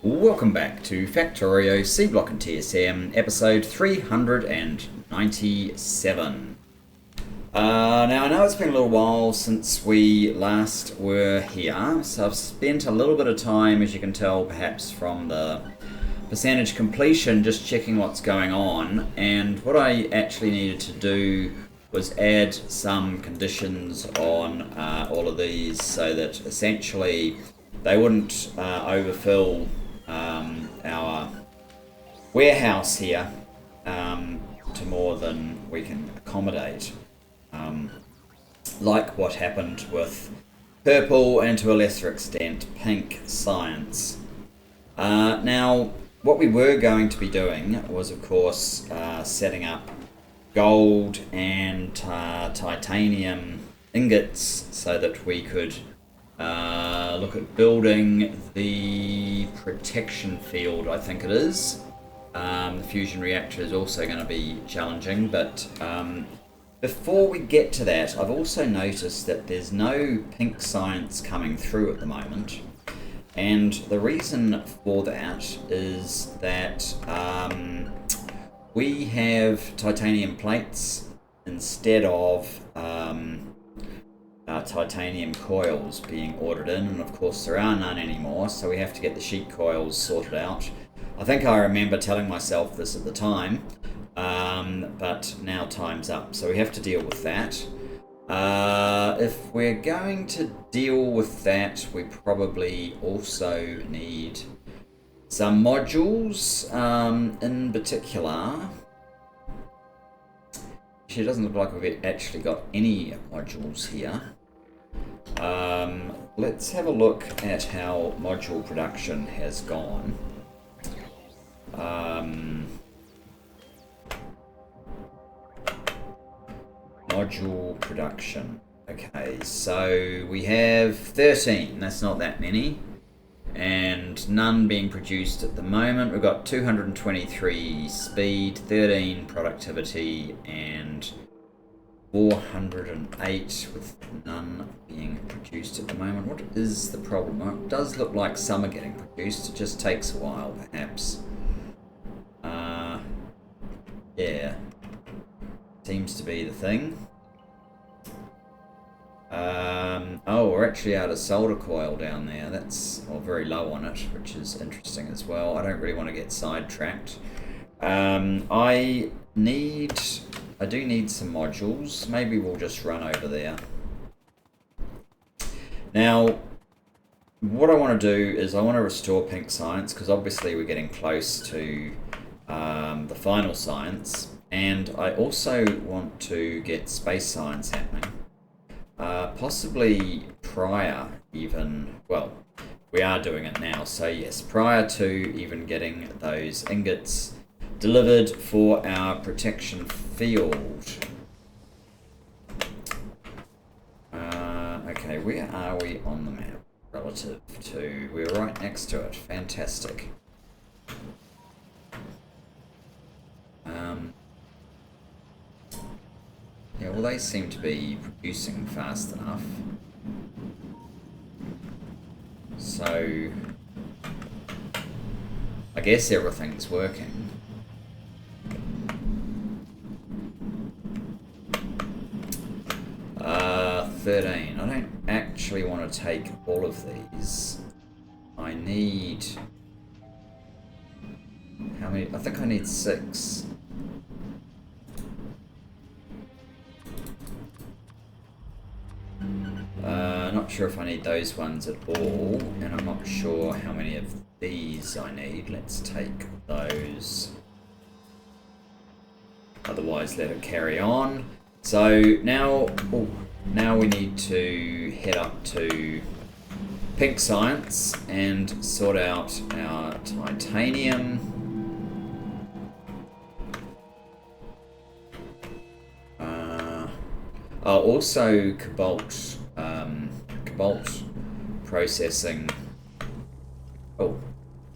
Welcome back to Factorio, Seablock and TSM, episode 397. Now I know it's been a little while since we last were here, so I've spent a little bit of time, as you can tell perhaps from the percentage completion, just checking what's going on, and what I actually needed to do was add some conditions on all of these so that essentially they wouldn't overfill our warehouse here to more than we can accommodate, like what happened with purple and to a lesser extent pink science. Now what we were going to be doing was of course setting up gold and titanium ingots so that we could look at building the protection field, I think it is. The fusion reactor is also going to be challenging, but before we get to that, I've also noticed that there's no pink science coming through at the moment, and the reason for that is that we have titanium plates instead of titanium coils being ordered in, and of course there are none anymore, so we have to get the sheet coils sorted out. I think I remember telling myself this at the time, but now time's up, so we have to deal with that. If we're going to deal with that, we probably also need some modules, in particular. It doesn't look like we've actually got any modules here. Let's have a look at how module production has gone. Module production. Okay, so we have 13. That's not that many. And none being produced at the moment. We've got 223 speed, 13 productivity, and 408 with none being produced at the moment. What is the problem? Well, it does look like some are getting produced. It just takes a while, perhaps. Yeah, seems to be the thing. Oh, we're actually out of solder coil down there. That's very low on it, which is interesting as well. I don't really want to get sidetracked. I do need some modules. Maybe we'll just run over there. Now, what I want to do is I want to restore pink science, because obviously we're getting close to the final science, and I also want to get space science happening. Possibly prior even, well, we are doing it now, so yes, prior to even getting those ingots delivered for our protection field. Okay, where are we on the map relative to? We're right next to it. Fantastic. Yeah, well, they seem to be producing fast enough. So I guess everything's working. Uh, 13. I don't actually want to take all of these. I need... how many? I think I need 6. Not sure if I need those ones at all, and I'm not sure how many of these I need. Let's take those. Otherwise, let it carry on. So now we need to head up to pink science and sort out our titanium. Also cobalt processing. Oh,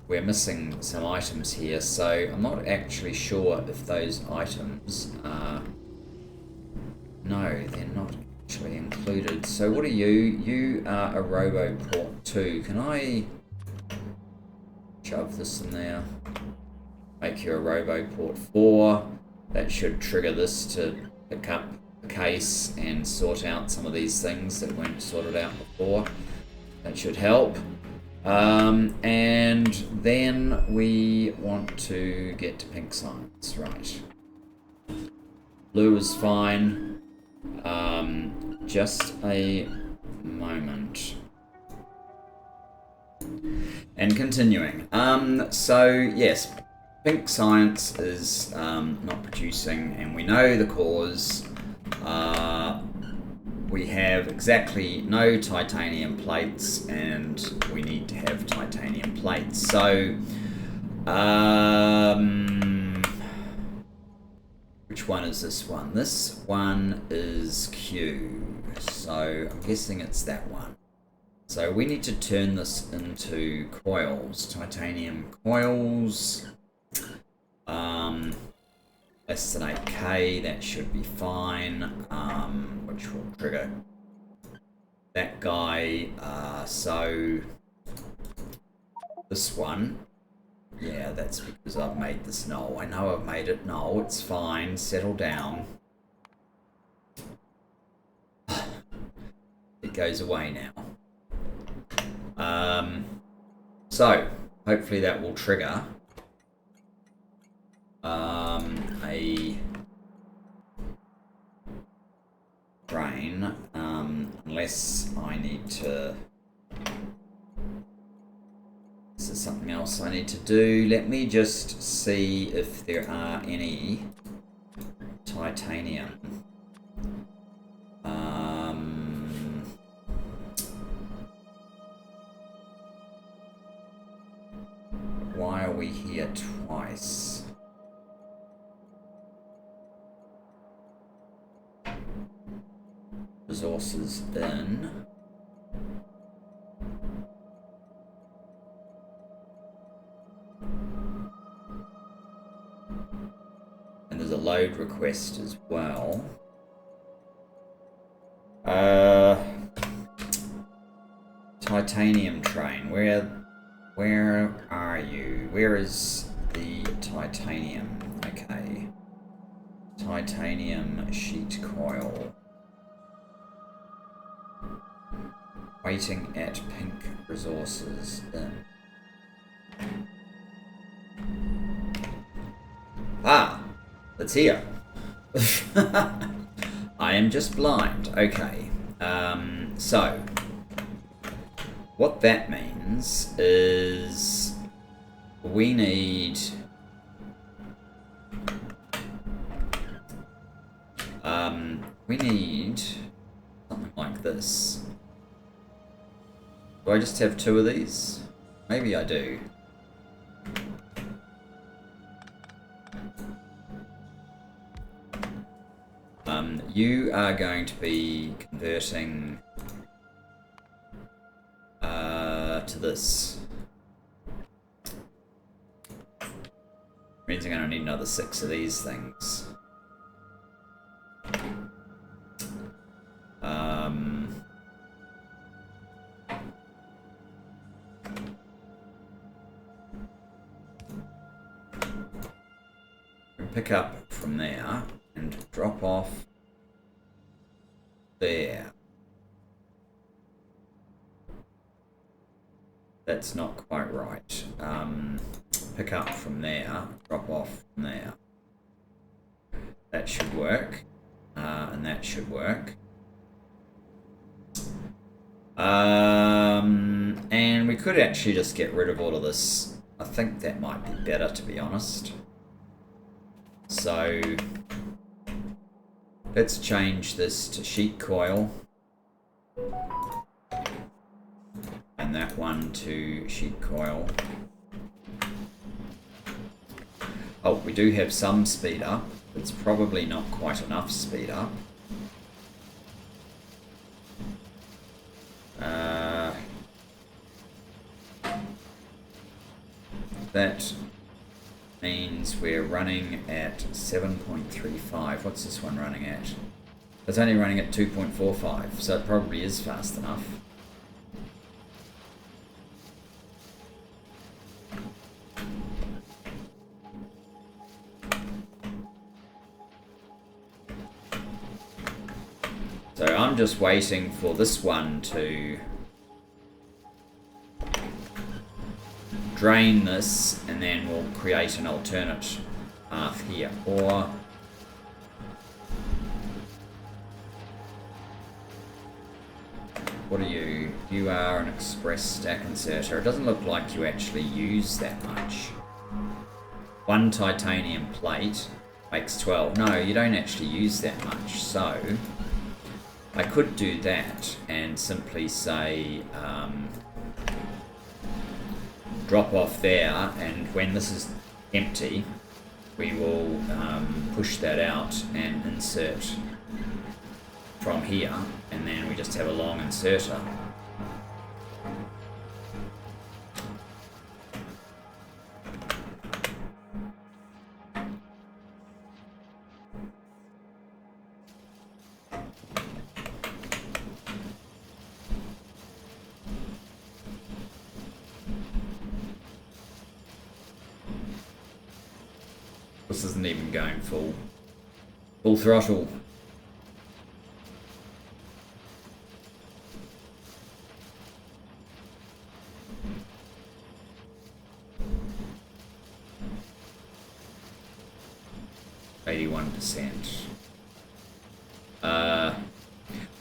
we're missing some items here, so I'm not actually sure if those items are... No, they're not actually included. So what are you? You are a Roboport 2. Can I shove this in there. Make you a robo port 4. That should trigger this to pick up the case and sort out some of these things that weren't sorted out before. That should help. And then we want to get to pink science, right. Blue is fine. Just a moment. And continuing. So yes, pink science is not producing, and we know the cause. We have exactly no titanium plates, and we need to have titanium plates. So, which one is this one? This one is Q. So I'm guessing it's that one. So we need to turn this into coils, titanium coils. Less than 8K, that should be fine, which will trigger that guy. So this one, yeah, that's because I've made this null. I know I've made it null, it's fine, settle down. It goes away now. So hopefully that will trigger a drain, unless I need to. This is something else I need to do. Let me just see if there are any titanium. Why are we here twice? Resources in. And there's a load request as well. Titanium train. Where are you? Where is the titanium? Okay. Titanium sheet coil. Waiting at pink resources in. Ah, it's here. I am just blind. Okay. So what that means is we need something like this. Do I just have 2 of these? Maybe I do. You are going to be converting to this. Means I'm going to need another 6 of these things. Pick up from there and drop off there. That's not quite right. Pick up from there, drop off from there. That should work, and that should work. And we could actually just get rid of all of this. I think that might be better, to be honest. So let's change this to sheet coil, and that one to sheet coil. Oh, we do have some speed up. It's probably not quite enough speed up. That means we're running at 7.35. What's this one running at? It's only running at 2.45, so it probably is fast enough. So I'm just waiting for this one to drain this, and then we'll create an alternate path here. Or what are you? You are an express stack inserter. It doesn't look like you actually use that much. 1 titanium plate makes 12. No, you don't actually use that much. So I could do that and simply say drop off there, and when this is empty, we will push that out and insert from here, and then we just have a long inserter. This isn't even going full throttle.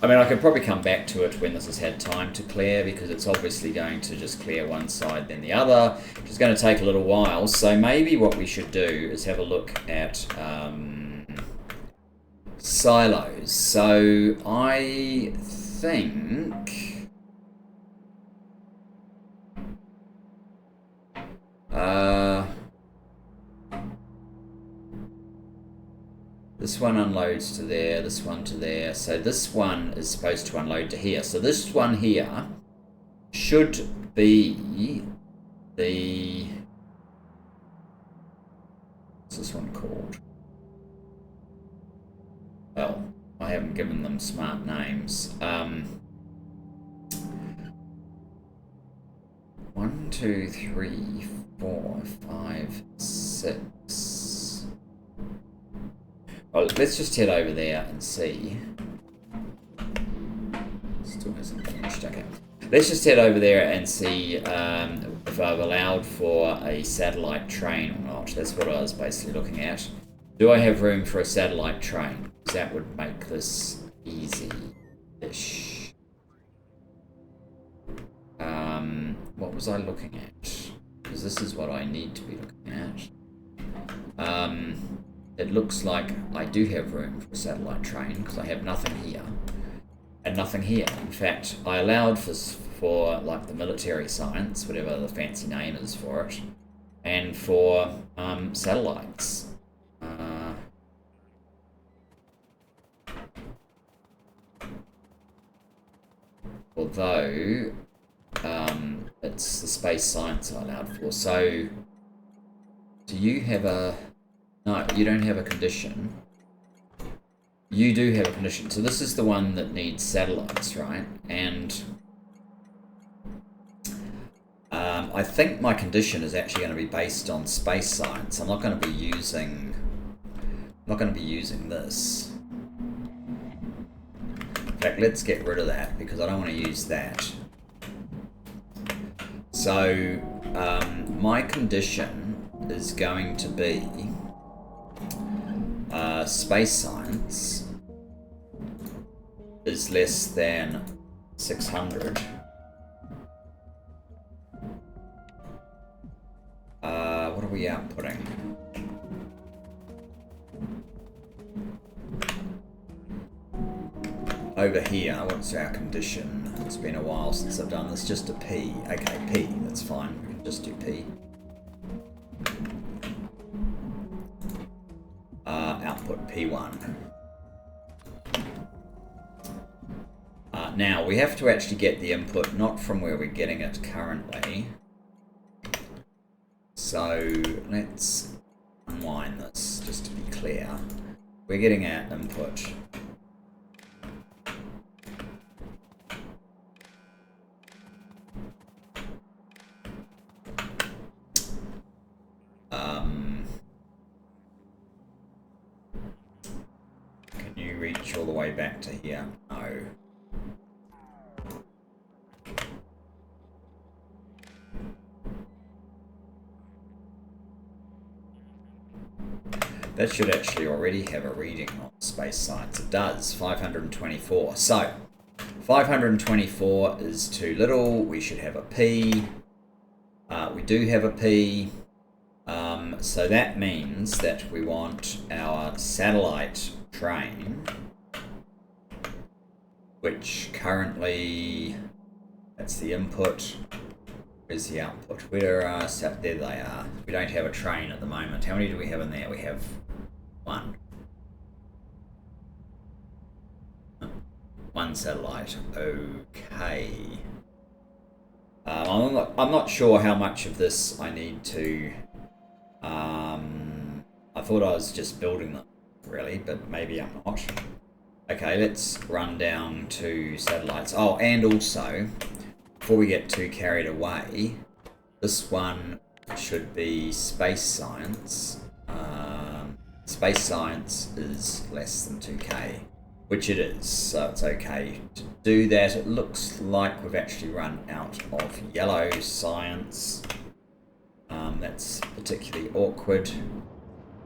I mean, I could probably come back to it when this has had time to clear, because it's obviously going to just clear one side then the other, which is going to take a little while. So maybe what we should do is have a look at silos. So I think this one unloads to there, this one to there. So this one is supposed to unload to here. So this one here should be the... What's this one called? Well, I haven't given them smart names. 1, 2, 3, 4, 5, 6. Well, let's just head over there and see. Still hasn't finished. Okay. Let's just head over there and see if I've allowed for a satellite train or not. That's what I was basically looking at. Do I have room for a satellite train? Because that would make this easy-ish. What was I looking at? Because this is what I need to be looking at. It looks like I do have room for a satellite train, because I have nothing here and nothing here. In fact, I allowed for like the military science, whatever the fancy name is for it, and for satellites. Although it's the space science I allowed for. So do you have a... No, you don't have a condition. You do have a condition. So this is the one that needs satellites, right? And I think my condition is actually going to be based on space science. I'm not going to be using this. In fact, let's get rid of that, because I don't want to use that. So my condition is going to be space science is less than 600. What are we outputting? Over here, what's our condition? It's been a while since I've done this. Just a P. Okay, P. That's fine. We can just do P. Output P1. Now, we have to actually get the input not from where we're getting it currently. So, let's unwind this, just to be clear. We're getting our input. Can you reach stretch all the way back to here? No. That should actually already have a reading on space science. It does, 524. So, 524 is too little. We should have a P. We do have a P. So that means that we want our satellite train, which currently, that's the input. Where's the output? There they are. We don't have a train at the moment. How many do we have in there? We have one. One satellite. Okay. I'm not sure how much of this I need to. I thought I was just building them, really, but maybe I'm not. Okay, let's run down to satellites. Oh, and also, before we get too carried away, this one should be space science. Space science is less than 2k, which it is, so it's okay to do that. It looks like we've actually run out of yellow science. That's particularly awkward.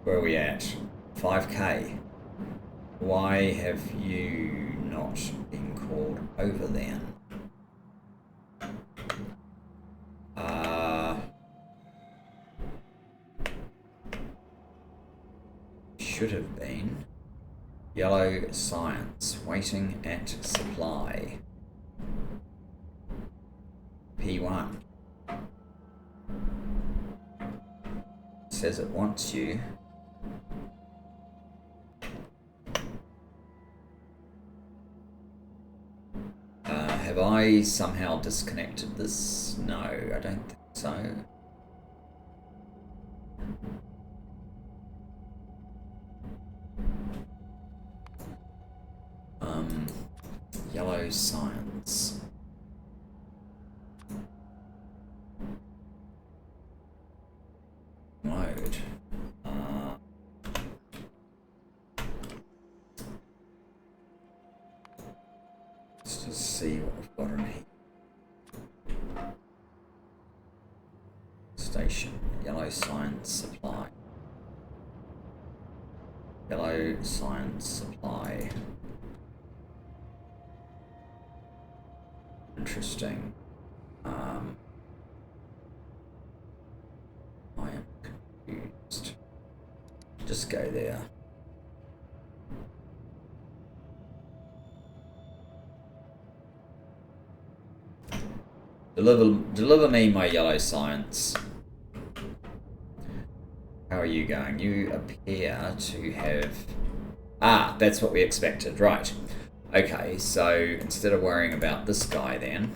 Where are we at? 5k. Why have you not been called over then? Should have been yellow science, waiting at supply. P1 says it wants you. Have I somehow disconnected this? No, I don't think so. Yellow science. Mode. Let's just see what we've got in here. Station. Yellow science supply. Yellow science supply. Interesting. I am confused. Just go there. Deliver me my yellow science. How are you going? You appear to have... Ah, that's what we expected, right. Okay, so instead of worrying about this guy then,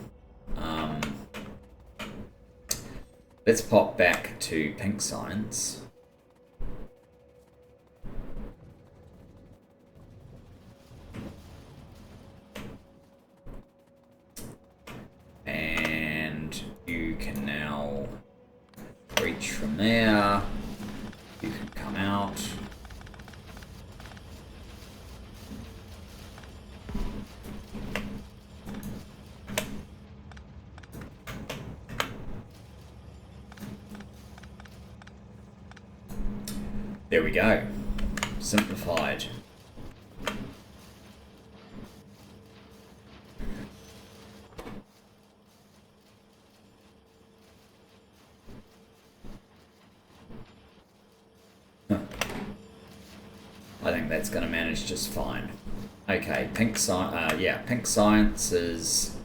let's pop back to pink science. And you can now reach from there. You can come out. There we go. Simplified. I think that's going to manage just fine. Okay, pink science is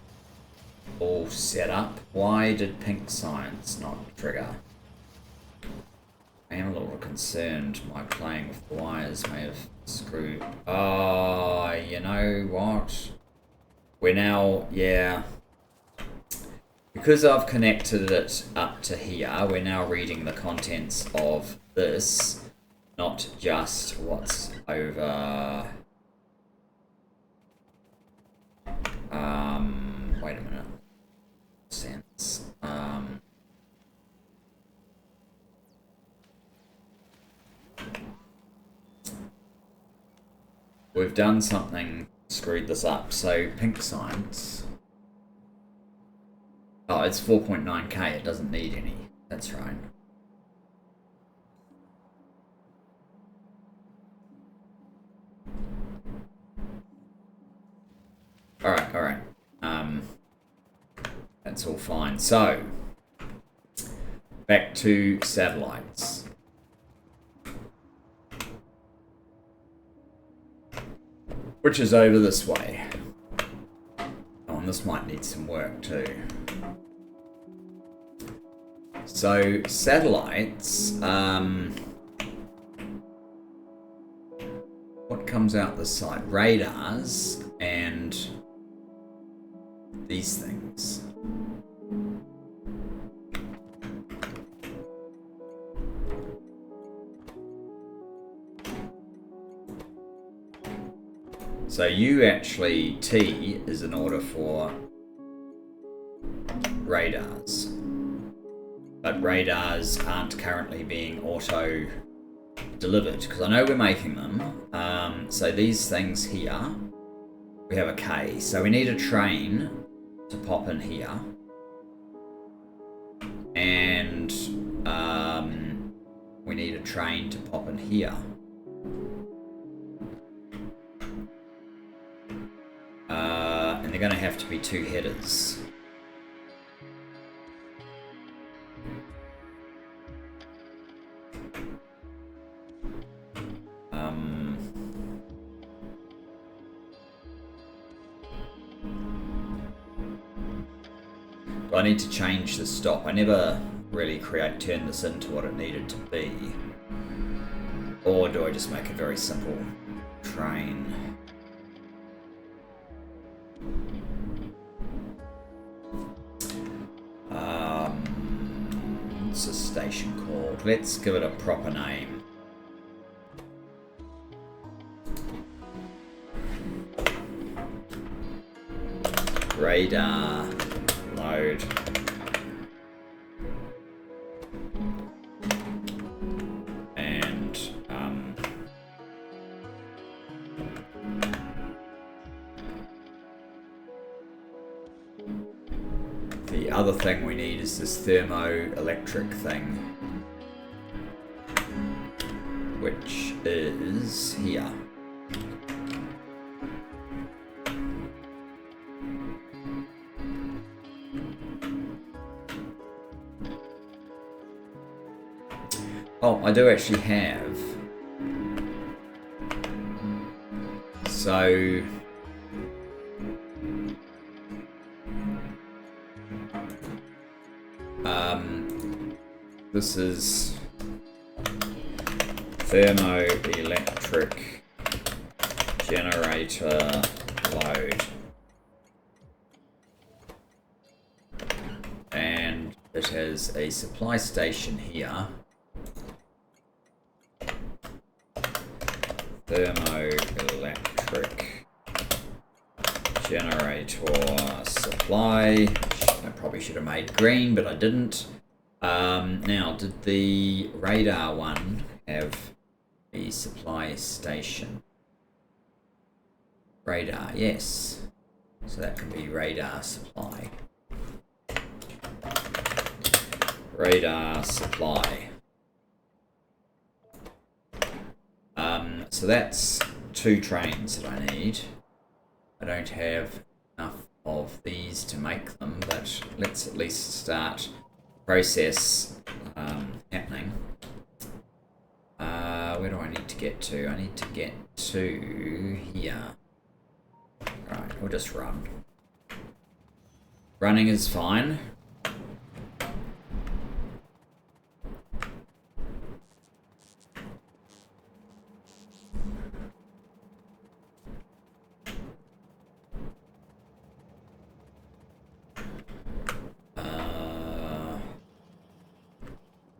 all set up. Why did pink science not trigger? I am a little concerned my playing with the wires may have screwed. Oh, you know what? We're now, yeah. Because I've connected it up to here, we're now reading the contents of this, not just what's over... wait a minute. Sense. we've done something, screwed this up. So pink science. Oh, it's 4.9k. It doesn't need any. That's right. All right. That's all fine. So back to satellites. Which is over this way. Oh, and this might need some work too. So satellites, what comes out this side? Radars and these things. So you actually, T is in order for radars. But radars aren't currently being auto delivered because I know we're making them. So these things here, we have a K. So we need a train to pop in here. And we need a train to pop in here. And they're going to have to be two headers. Do I need to change the stop? I never really turn this into what it needed to be. Or do I just make a very simple train? What's the station called? Let's give it a proper name. Radar load. And the other thing we need is this thermoelectric thing, which is here. Oh, I do actually have. So this is thermoelectric generator load. And it has a supply station here. Thermoelectric generator supply. I probably should have made green, but I didn't. Now, did the radar one have the supply station? Radar, yes. So that can be radar supply. Radar supply. So that's two trains that I need. I don't have enough of these to make them, but let's at least start process happening. Where do I need to get to? I need to get to here. Right, we'll just run. Running is fine.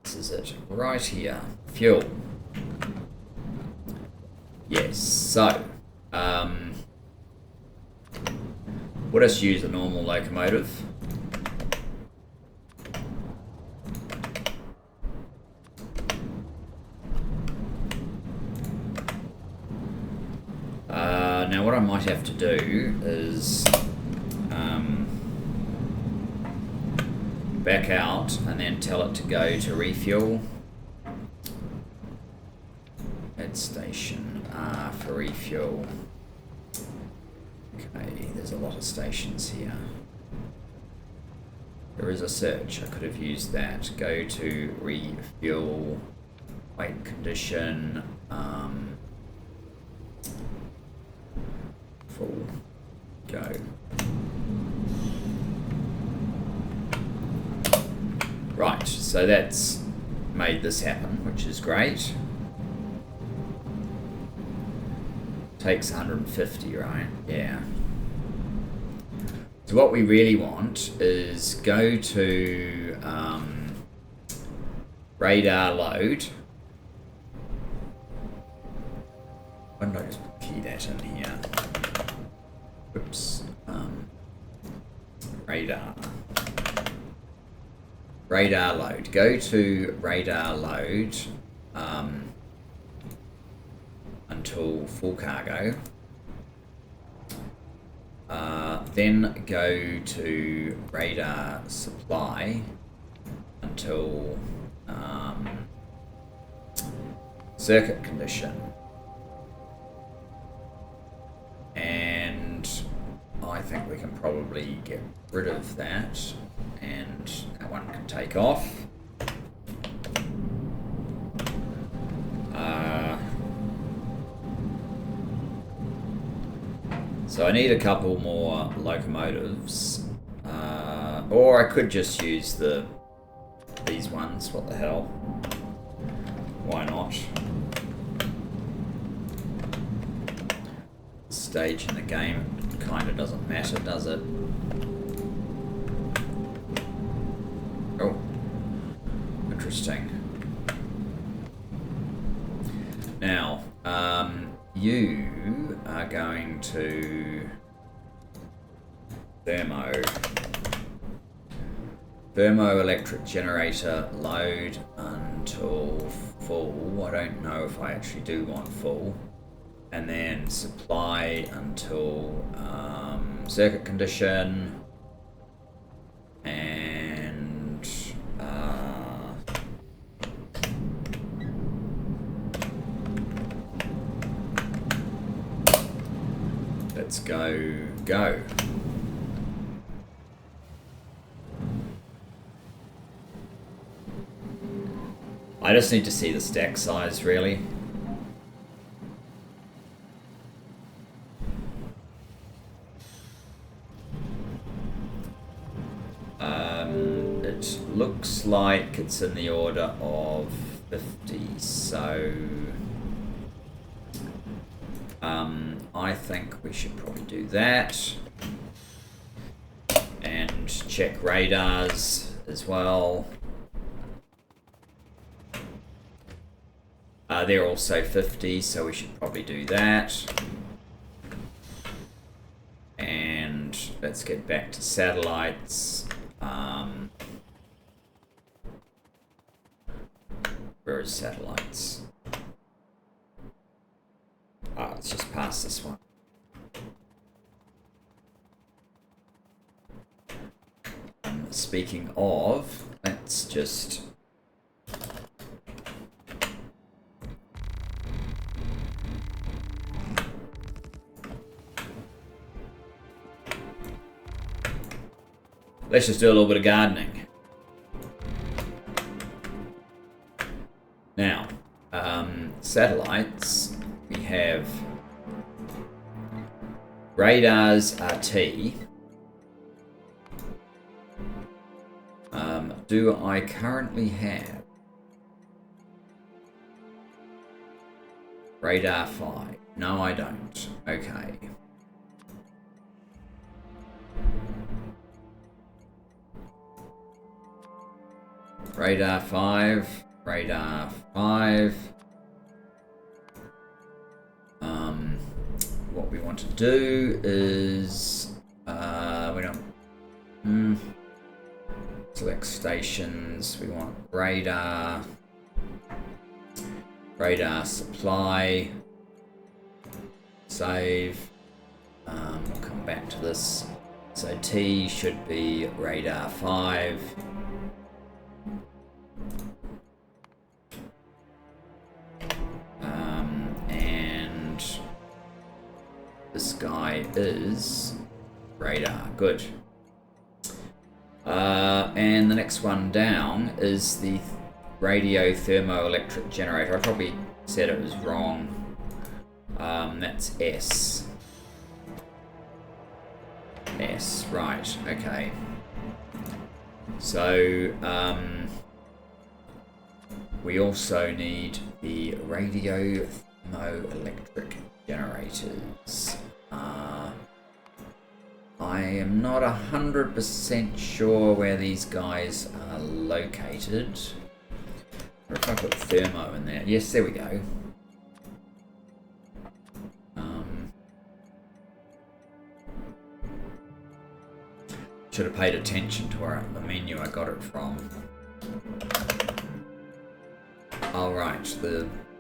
Is it right here? Fuel. Yes, so we'll just use a normal locomotive. Now what I might have to do is back out and then tell it to go to refuel. Add station R for refuel. Okay, there's a lot of stations here. There is a search, I could have used that. Go to refuel, wait condition, full, go. Right, so that's made this happen, which is great. Takes 150, right? Yeah. So what we really want is go to radar load. Why don't I just key that in here? Oops. Radar load. Go to radar load until full cargo. Then go to radar supply until circuit condition. And I think we can probably get rid of that, and that one can take off. So I need a couple more locomotives, or I could just use these ones. What the hell? Why not? Stage in the game kind of doesn't matter, does it? Oh, interesting. Now, you are going to thermoelectric generator load until full. I don't know if I actually do want full. And then supply until circuit condition, and let's go. I just need to see the stack size, really. It looks like it's in the order of 50, so I think we should probably do that, and check radars as well. They're also 50, so we should probably do that. And let's get back to satellites. Where is satellites? Let's just pass this one. Speaking of, let's just do a little bit of gardening. Now, satellites, we have radars RT. Do I currently have radar 5? No, I don't. Okay. Radar 5. What we want to do is we don't select stations. We want radar supply, save, We'll come back to this. So T should be radar 5. And this guy is radar. Good. And the next one down is the radio thermoelectric generator. I probably said it was wrong. That's S. S, right, okay. So, we also need the radio thermoelectric generators. I am not 100% sure where these guys are located. Or if I put thermo in there. Yes, there we go. Should have paid attention to where the menu I got it from. All right,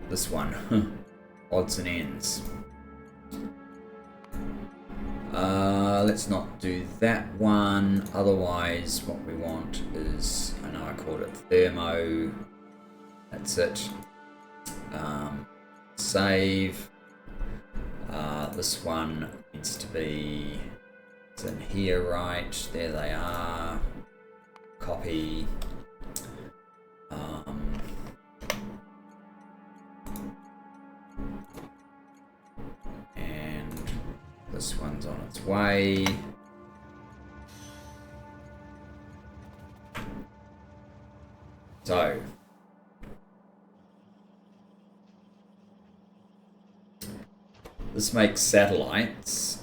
this one, odds and ends. Let's not do that one. Otherwise, what we want is, I know I called it thermo. That's it. Save. This one needs to be. It's in here, right? There they are. Copy. And this one's on its way. So. This makes satellites.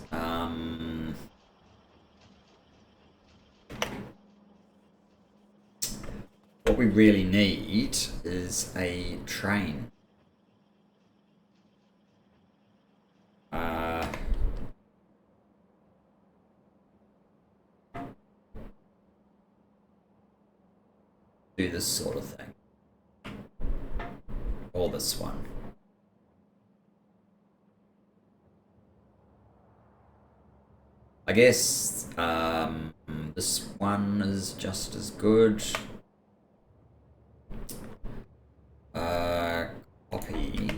What we really need is a train. Do this sort of thing. Or this one. I guess this one is just as good. Copy.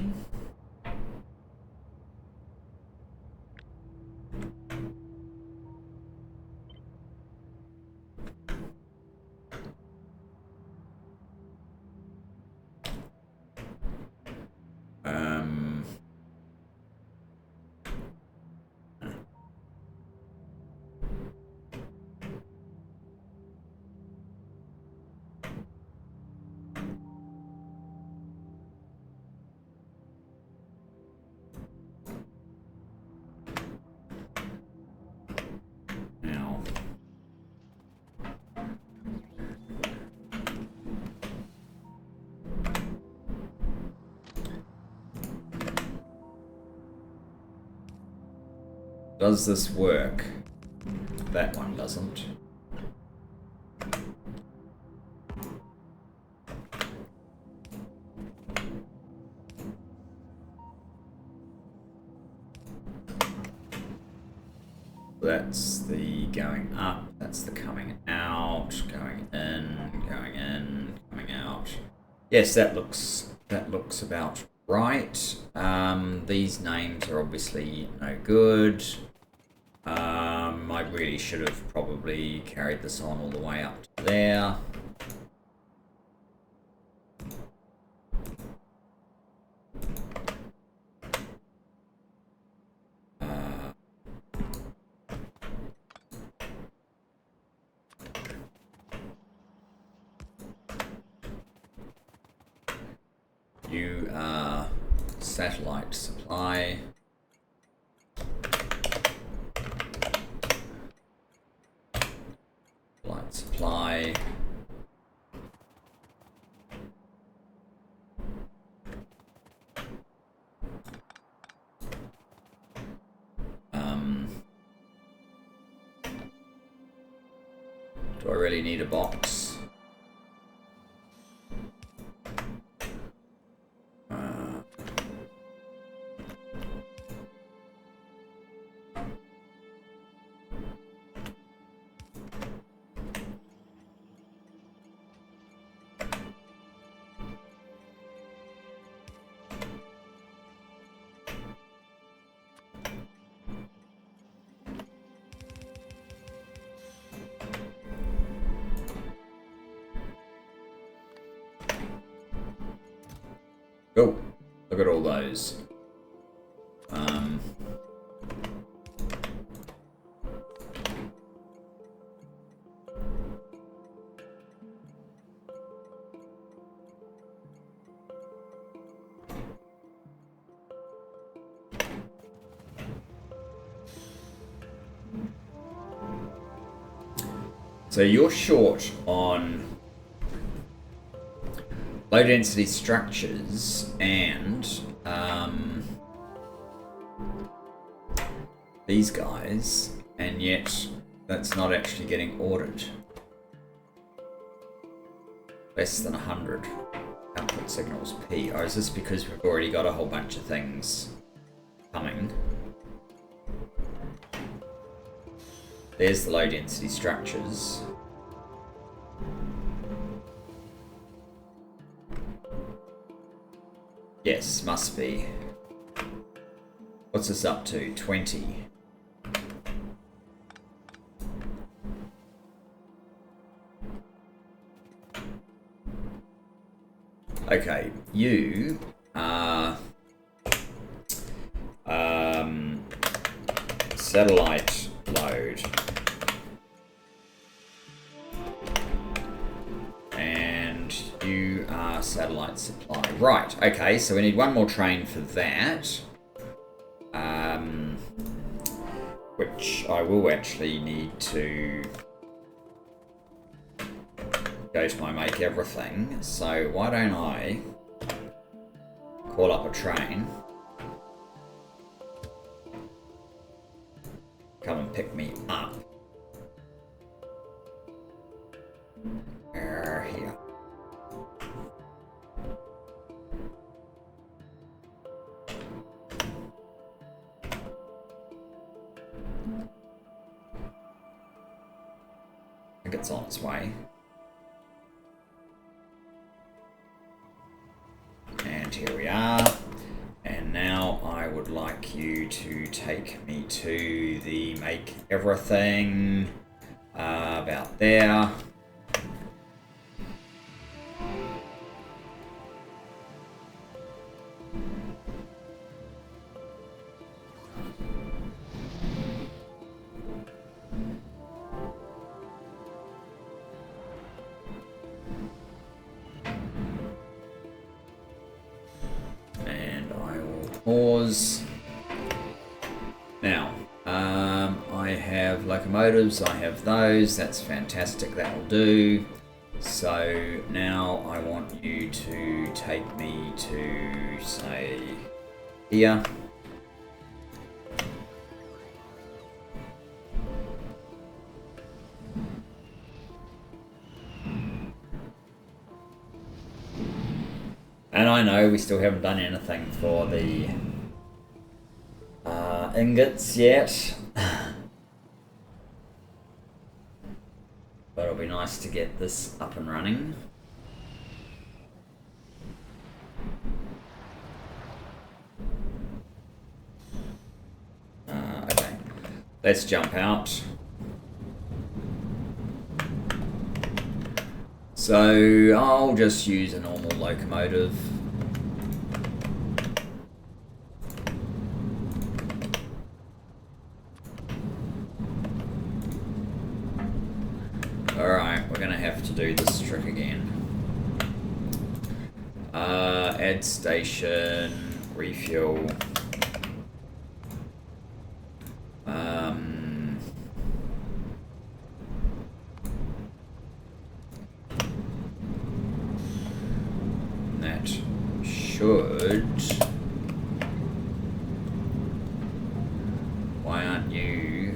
Does this work? That one doesn't. That's the going up, that's the coming out, going in, coming out. Yes, that looks about right. These names are obviously no good. I really should have probably carried this on all the way up to there. You are satellite supply. Light supply. Do I really need a box? Oh, look at all those. So you're short on low density structures and these guys, and yet that's not actually getting ordered. Less than 100 output signals P. Or is this because we've already got a whole bunch of things coming? There's the low density structures. Yes, must be. What's this up to? 20. Okay, you are satellite load. And you are satellite supply. Right, okay, so we need one more train for that. Which I will actually need to go to my make everything. So why don't I call up a train, come and pick me up. Here. I think it's on its way. And here we are. And now I would like you to take me to the make everything about there. Pause. Now, I have locomotives, I have those, that's fantastic, that'll do. So now I want you to take me to, say, here. And I know we still haven't done anything for the ingots yet. But it'll be nice to get this up and running. Okay, let's jump out. So I'll just use a normal locomotive. Alright, we're going to have to do this trick again. Add station, refuel. That should... Why aren't you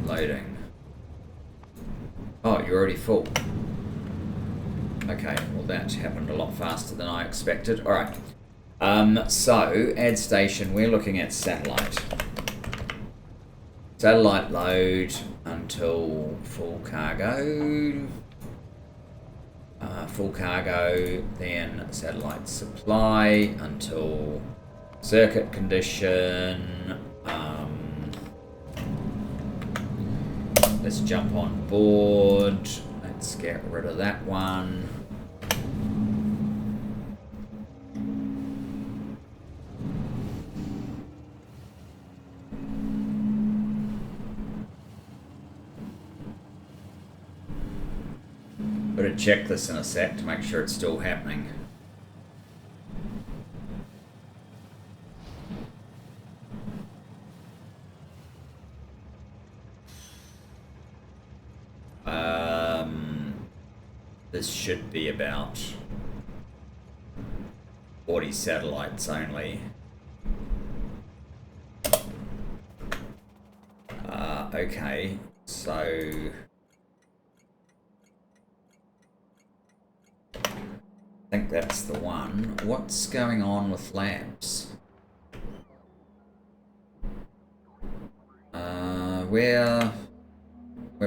loading? Oh, you're already full. Okay, well that happened a lot faster than I expected. Alright. So, add station, we're looking at satellite. Satellite load until full cargo. Full cargo, then satellite supply until circuit condition. Let's jump on board. Let's get rid of that one. Gotta check this in a sec to make sure it's still happening. This should be about 40 satellites only. Okay, so I think that's the one. What's going on with labs? We're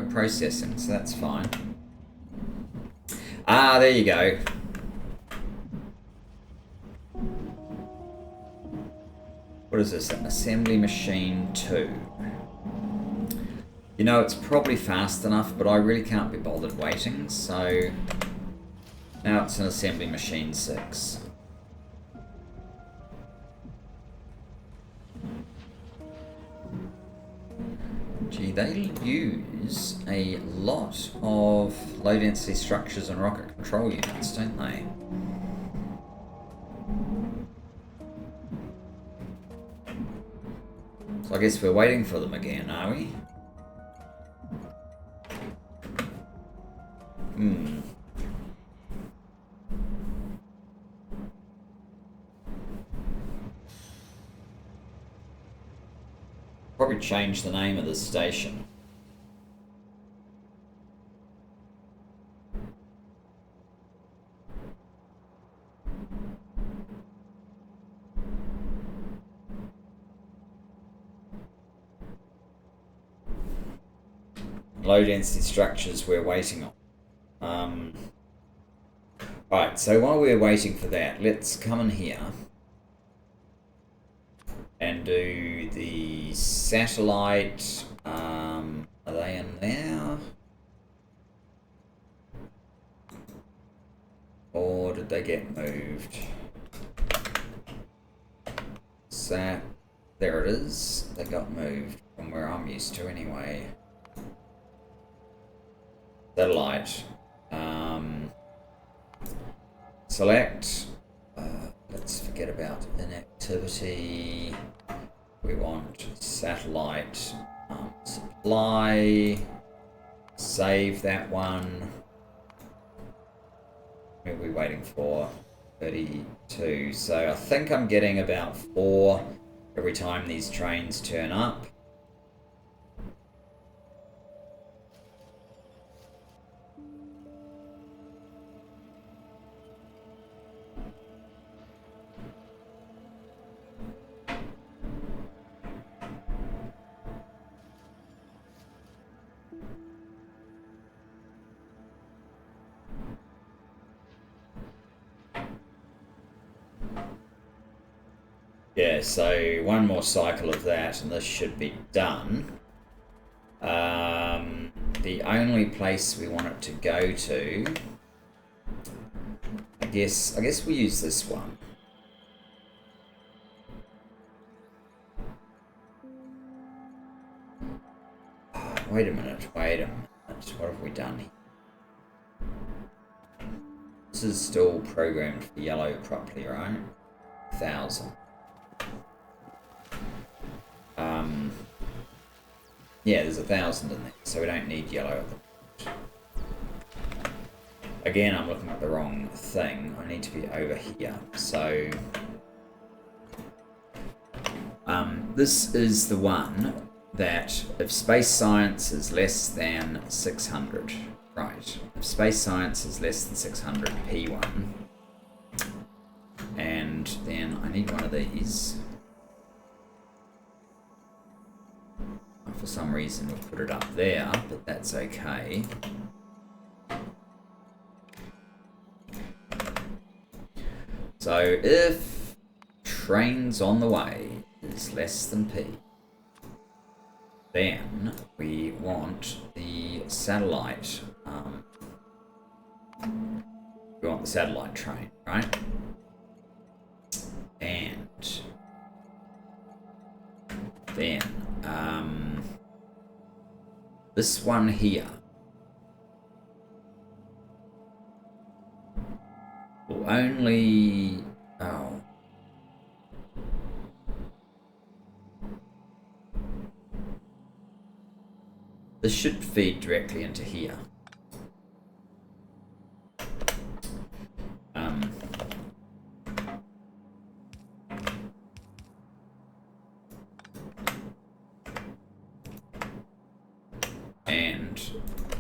processing, so that's fine. Ah, there you go. What is this? An assembly machine 2. You know, it's probably fast enough, but I really can't be bothered waiting, so now it's an assembly machine 6. Gee, they use a lot of low-density structures and rocket control units, don't they? So I guess we're waiting for them again, are we? Probably change the name of the station. Low density structures we're waiting on. Right, so while we're waiting for that, let's come in here and do the satellite. Are they in there? Or did they get moved? So, there it is. They got moved from where I'm used to anyway. Satellite. Select. Let's forget about inactivity. We want satellite supply. Save that one. What are we waiting for? 32. So I think I'm getting about 4 every time these trains turn up. Yeah, so one more cycle of that and this should be done. The only place we want it to go to, I guess we use this one. Wait a minute. What have we done here? This is still programmed for yellow properly, right? 1,000. Yeah, there's 1,000 in there, so we don't need yellow at the moment. Again, I'm looking at the wrong thing. I need to be over here. So, this is the one that if space science is less than 600, right? If space science is less than 600, P1, and then I need one of these. For some reason we'll put it up there, but that's okay. So if trains on the way is less than P, then we want the satellite. We want the satellite train, right? And then this one here only... Oh. This should feed directly into here. And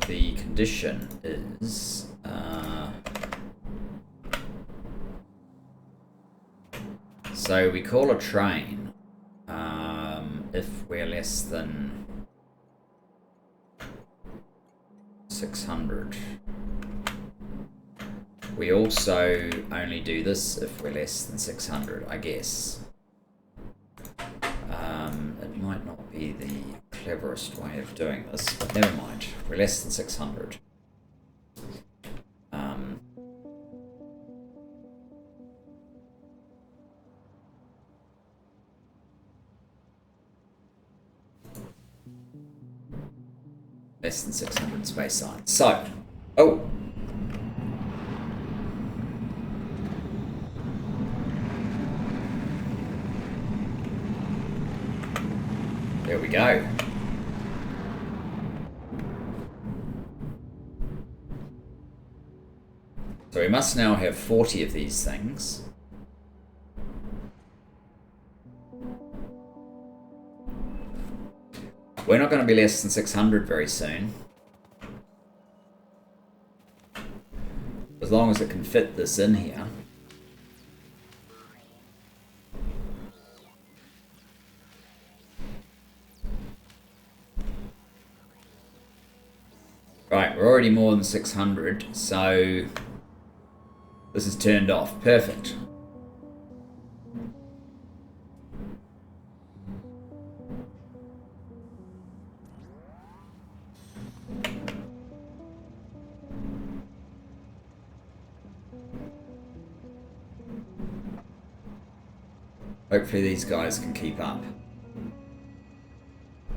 the condition is... so we call a train if we're less than 600. We also only do this if we're less than 600, I guess. It might not be the cleverest way of doing this, but never mind. We're less than 600. Less than 600 space science. So, oh. There we go. So we must now have 40 of these things. We're not going to be less than 600 very soon. As long as it can fit this in here. Right, we're already more than 600, so this is turned off. Perfect. Hopefully these guys can keep up.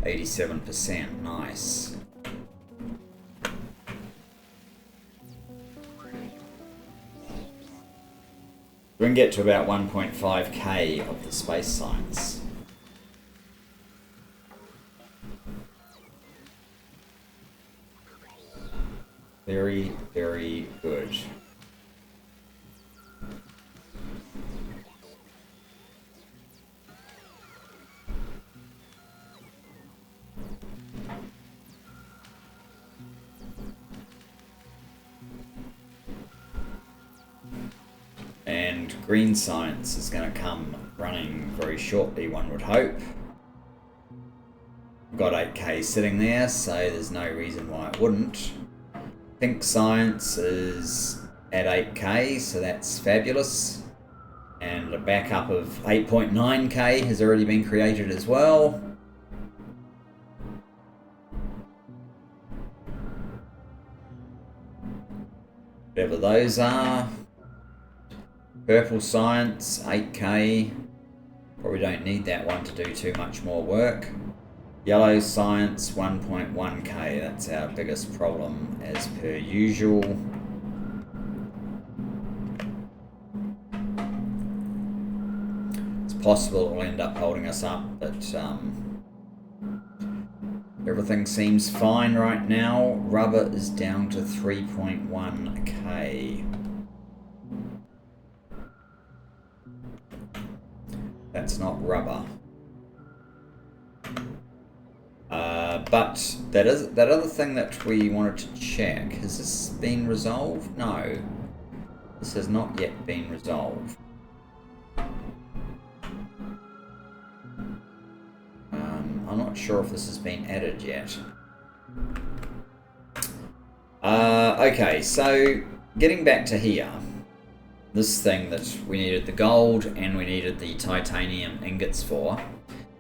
87%, nice. We can get to about 1.5k of the space science. Very, very good. And green science is going to come running very shortly, one would hope. We've got 8k sitting there, so there's no reason why it wouldn't. Pink science is at 8k, so that's fabulous. And a backup of 8.9k has already been created as well. Whatever those are. Purple science, 8k. Probably don't need that one to do too much more work. Yellow science, 1.1k. That's our biggest problem as per usual. It's possible it will end up holding us up, but everything seems fine right now. Rubber is down to 3.1k. That's not rubber. But that other thing that we wanted to check, has this been resolved? No. This has not yet been resolved. I'm not sure if this has been added yet. Okay, so getting back to here. This thing that we needed the gold and we needed the titanium ingots for.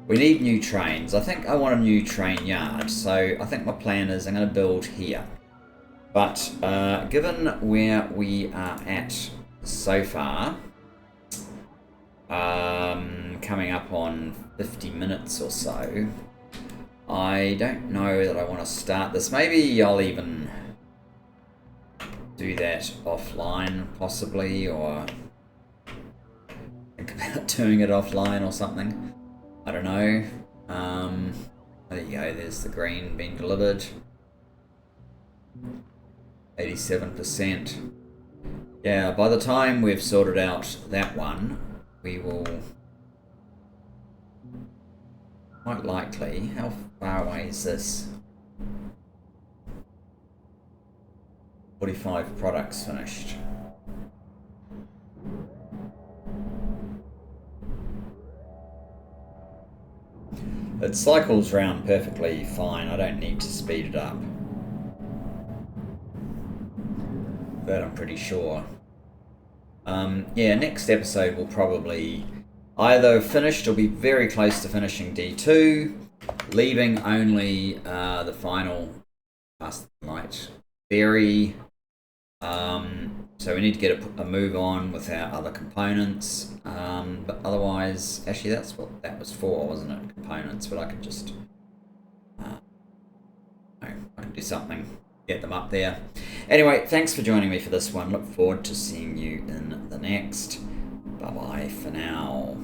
We need new trains. I think I want a new train yard, so I think my plan is I'm going to build here. But given where we are at so far, coming up on 50 minutes or so, I don't know that I want to start this. Maybe I'll even do that offline possibly, or think about doing it offline or something. I don't know. There you go, there's the green being delivered. 87%. Yeah, by the time we've sorted out that one, we will quite likely, how far away is this? 45 products finished. It cycles round perfectly fine. I don't need to speed it up. That I'm pretty sure. Yeah, next episode will probably either finished or be very close to finishing D2, leaving only the final past the light berry. So we need to get a move on with our other components. But otherwise, actually that's what that was for, wasn't it? Components, but I can just I can do something, get them up there. Anyway, thanks for joining me for this one. Look forward to seeing you in the next. Bye bye for now.